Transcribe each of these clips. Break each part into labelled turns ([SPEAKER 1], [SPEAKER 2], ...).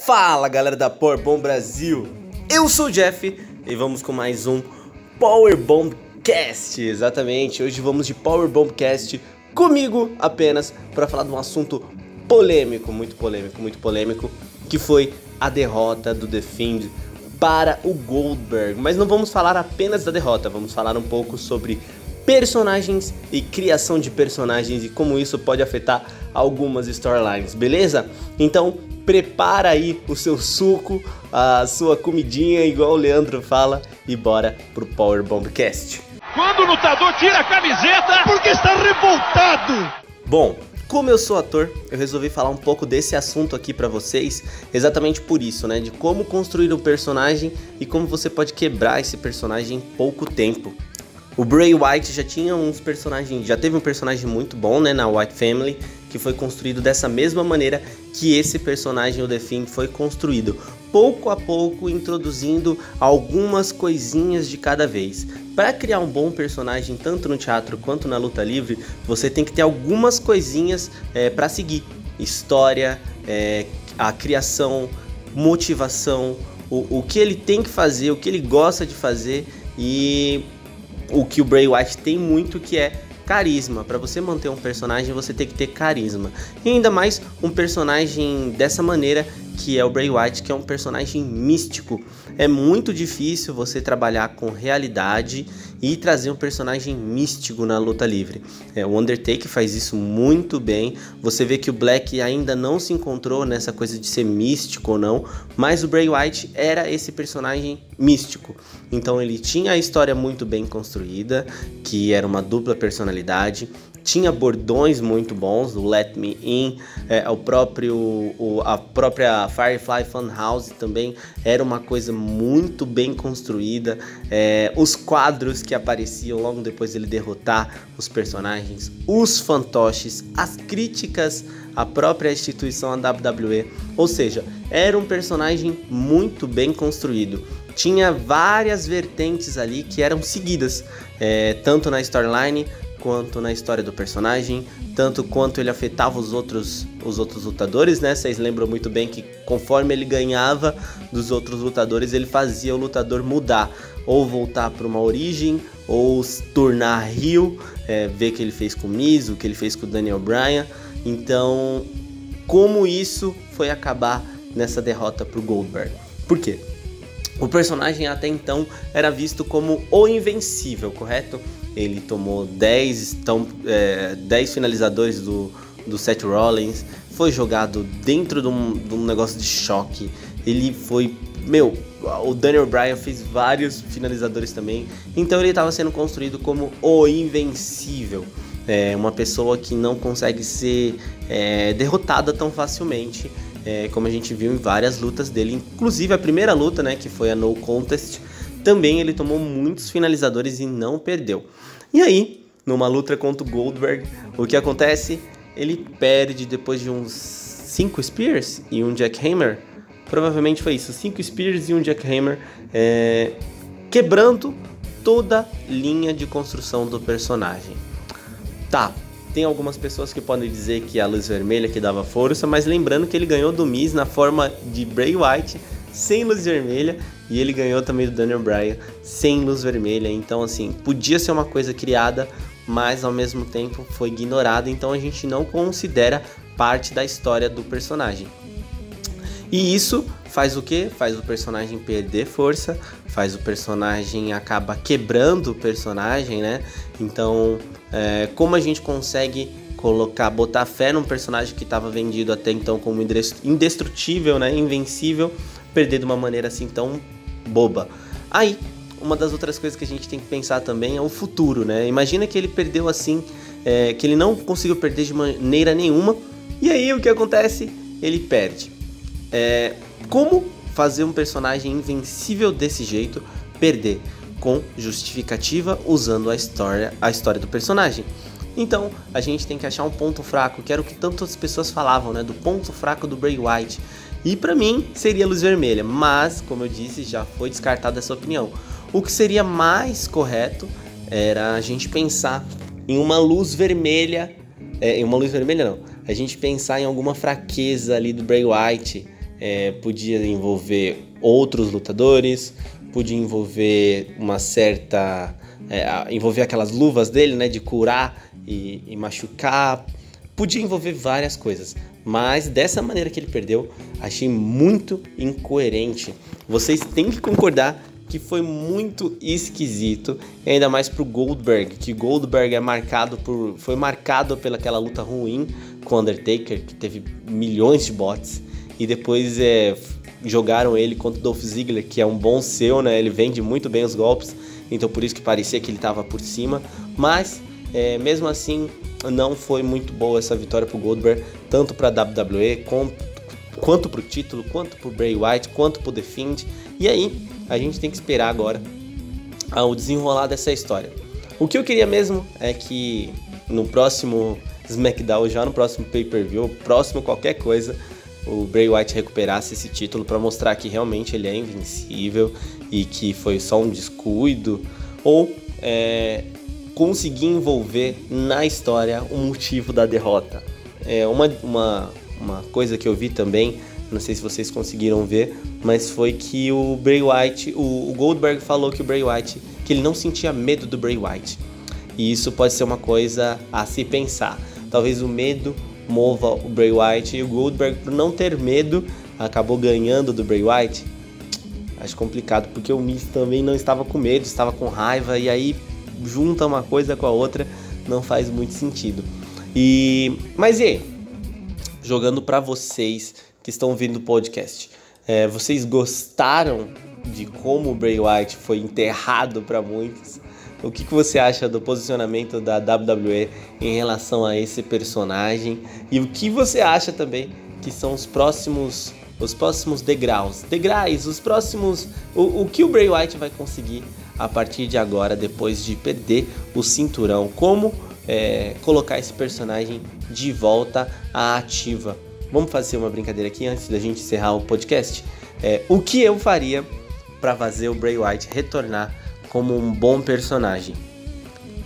[SPEAKER 1] Fala galera da Powerbomb Brasil, eu sou o Jeff e vamos com mais um Powerbomb Cast. Exatamente, hoje vamos de Powerbomb Cast comigo apenas para falar de um assunto polêmico, muito polêmico, que foi a derrota do The Fiend para o Goldberg. Mas não vamos falar apenas da derrota, vamos falar um pouco sobre personagens e criação de personagens e como isso pode afetar algumas storylines, beleza? Então prepara aí o seu suco, a sua comidinha, igual o Leandro fala, e bora pro Powerbomb Cast.
[SPEAKER 2] Quando o lutador tira a camiseta, porque está revoltado.
[SPEAKER 1] Bom, como eu sou ator, eu resolvi falar um pouco desse assunto aqui pra vocês, exatamente por isso, né? De como construir um personagem e como você pode quebrar esse personagem em pouco tempo. O Bray Wyatt já teve um personagem muito bom, né, na Wyatt Family, que foi construído dessa mesma maneira que esse personagem, o The Fiend, foi construído, pouco a pouco introduzindo algumas coisinhas de cada vez. Para criar um bom personagem, tanto no teatro quanto na luta livre, você tem que ter algumas coisinhas para seguir. História, a criação, motivação, o que ele tem que fazer, o que ele gosta de fazer e o que o Bray Wyatt tem muito, que é carisma. Para você manter um personagem, você tem que ter carisma. E ainda mais um personagem dessa maneira, que é o Bray Wyatt, que é um personagem místico. É muito difícil você trabalhar com realidade e trazer um personagem místico na luta livre. O Undertaker faz isso muito bem. Você vê que o Black ainda não se encontrou nessa coisa de ser místico ou não, mas o Bray Wyatt era esse personagem místico. Então ele tinha a história muito bem construída, que era uma dupla personalidade. Tinha bordões muito bons, o Let Me In, a própria Firefly Funhouse também era uma coisa muito bem construída. Os quadros que apareciam logo depois dele derrotar os personagens, os fantoches, as críticas à própria instituição, a WWE. Ou seja, era um personagem muito bem construído. Tinha várias vertentes ali que eram seguidas, tanto na storyline quanto na história do personagem, tanto quanto ele afetava os outros lutadores, né? Vocês lembram muito bem que conforme ele ganhava dos outros lutadores, ele fazia o lutador mudar, ou voltar para uma origem, ou se tornar heel, ver o que ele fez com o Miz, o que ele fez com o Daniel Bryan. Então, como isso foi acabar nessa derrota para o Goldberg? Por quê? O personagem até então era visto como o invencível, correto? Ele tomou 10 finalizadores do Seth Rollins, foi jogado dentro de um negócio de choque. Ele foi... o Daniel Bryan fez vários finalizadores também. Então ele estava sendo construído como o invencível. Uma pessoa que não consegue ser derrotada tão facilmente. Como a gente viu em várias lutas dele, inclusive a primeira luta, né, que foi a No Contest, também ele tomou muitos finalizadores e não perdeu. E aí, numa luta contra o Goldberg, o que acontece? Ele perde depois de uns 5 Spears e um Jackhammer. Provavelmente foi isso, 5 Spears e um Jackhammer, quebrando toda linha de construção do personagem. Tá. Tem algumas pessoas que podem dizer que a luz vermelha que dava força, mas lembrando que ele ganhou do Miz na forma de Bray Wyatt sem luz vermelha, e ele ganhou também do Daniel Bryan sem luz vermelha. Então assim, podia ser uma coisa criada, mas ao mesmo tempo foi ignorada, então a gente não considera parte da história do personagem. E isso faz o quê? Faz o personagem perder força, faz o personagem acaba quebrando o personagem, né? Então, como a gente consegue botar fé num personagem que estava vendido até então como indestrutível, né? Invencível, perder de uma maneira assim tão boba. Aí, uma das outras coisas que a gente tem que pensar também é o futuro, né? Imagina que ele perdeu assim, que ele não conseguiu perder de maneira nenhuma, e aí o que acontece? Ele perde. Como fazer um personagem invencível desse jeito perder? Com justificativa, usando a história do personagem. Então a gente tem que achar um ponto fraco, que era o que tantas pessoas falavam, né, do ponto fraco do Bray Wyatt. E pra mim seria a luz vermelha, mas como eu disse, já foi descartada essa opinião. O que seria mais correto era a gente pensar em uma luz vermelha, a gente pensar em alguma fraqueza ali do Bray Wyatt, podia envolver outros lutadores, podia envolver uma certa... envolver aquelas luvas dele, né, de curar e machucar, podia envolver várias coisas, mas dessa maneira que ele perdeu, achei muito incoerente. Vocês têm que concordar que foi muito esquisito, e ainda mais pro Goldberg, que Goldberg foi marcado pelaquela luta ruim com o Undertaker, que teve milhões de bots, e depois jogaram ele contra o Dolph Ziggler, que é um bom seu, né? Ele vende muito bem os golpes, então por isso que parecia que ele estava por cima, mas mesmo assim não foi muito boa essa vitória pro Goldberg, tanto para a WWE quanto pro título, quanto pro Bray Wyatt, quanto pro The Fiend. E aí a gente tem que esperar agora o desenrolar dessa história. O que eu queria mesmo é que no próximo SmackDown, já no próximo pay-per-view, próximo qualquer coisa, o Bray Wyatt recuperasse esse título para mostrar que realmente ele é invencível e que foi só um descuido, ou conseguir envolver na história o motivo da derrota. Uma coisa que eu vi também, não sei se vocês conseguiram ver, mas foi que o Bray Wyatt, o Goldberg falou que o Bray Wyatt, que ele não sentia medo do Bray Wyatt. E isso pode ser uma coisa a se pensar. Talvez o medo mova o Bray Wyatt, e o Goldberg, por não ter medo, acabou ganhando do Bray Wyatt. Acho complicado, porque o Miz também não estava com medo, estava com raiva, e aí junta uma coisa com a outra, não faz muito sentido. Mas e aí? Jogando para vocês que estão ouvindo o podcast, vocês gostaram de como o Bray Wyatt foi enterrado para muitos? O que você acha do posicionamento da WWE em relação a esse personagem? E o que você acha também que são os próximos degraus, o que o Bray Wyatt vai conseguir a partir de agora, depois de perder o cinturão? Como colocar esse personagem de volta à ativa? Vamos fazer uma brincadeira aqui antes da gente encerrar o podcast? O que eu faria para fazer o Bray Wyatt retornar como um bom personagem?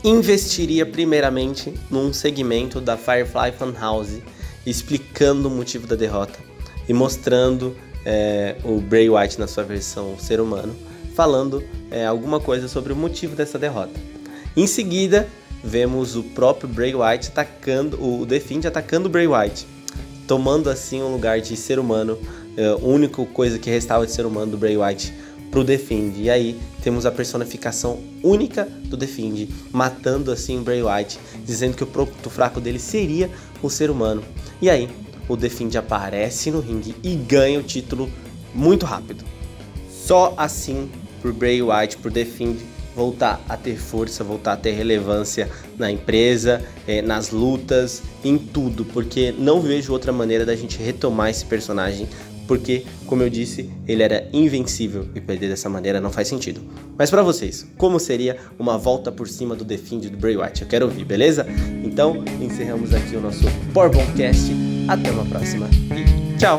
[SPEAKER 1] Investiria primeiramente num segmento da Firefly Funhouse, explicando o motivo da derrota e mostrando o Bray Wyatt na sua versão ser humano, falando alguma coisa sobre o motivo dessa derrota. Em seguida, vemos o próprio Bray Wyatt atacando o The Fiend, atacando o Bray Wyatt, tomando assim o lugar de ser humano, a única coisa que restava de ser humano do Bray Wyatt pro The Fiend. E aí temos a personificação única do The Fiend, matando assim o Bray Wyatt, dizendo que o ponto fraco dele seria o ser humano. E aí o The Fiend aparece no ringue e ganha o título muito rápido. Só assim pro Bray Wyatt, pro The Fiend voltar a ter força, voltar a ter relevância na empresa, nas lutas, em tudo, porque não vejo outra maneira da gente retomar esse personagem, porque, como eu disse, ele era invencível e perder dessa maneira não faz sentido. Mas pra vocês, como seria uma volta por cima do The Fiend do Bray Wyatt? Eu quero ouvir, beleza? Então, encerramos aqui o nosso Powerbomb Cast. Até uma próxima e tchau!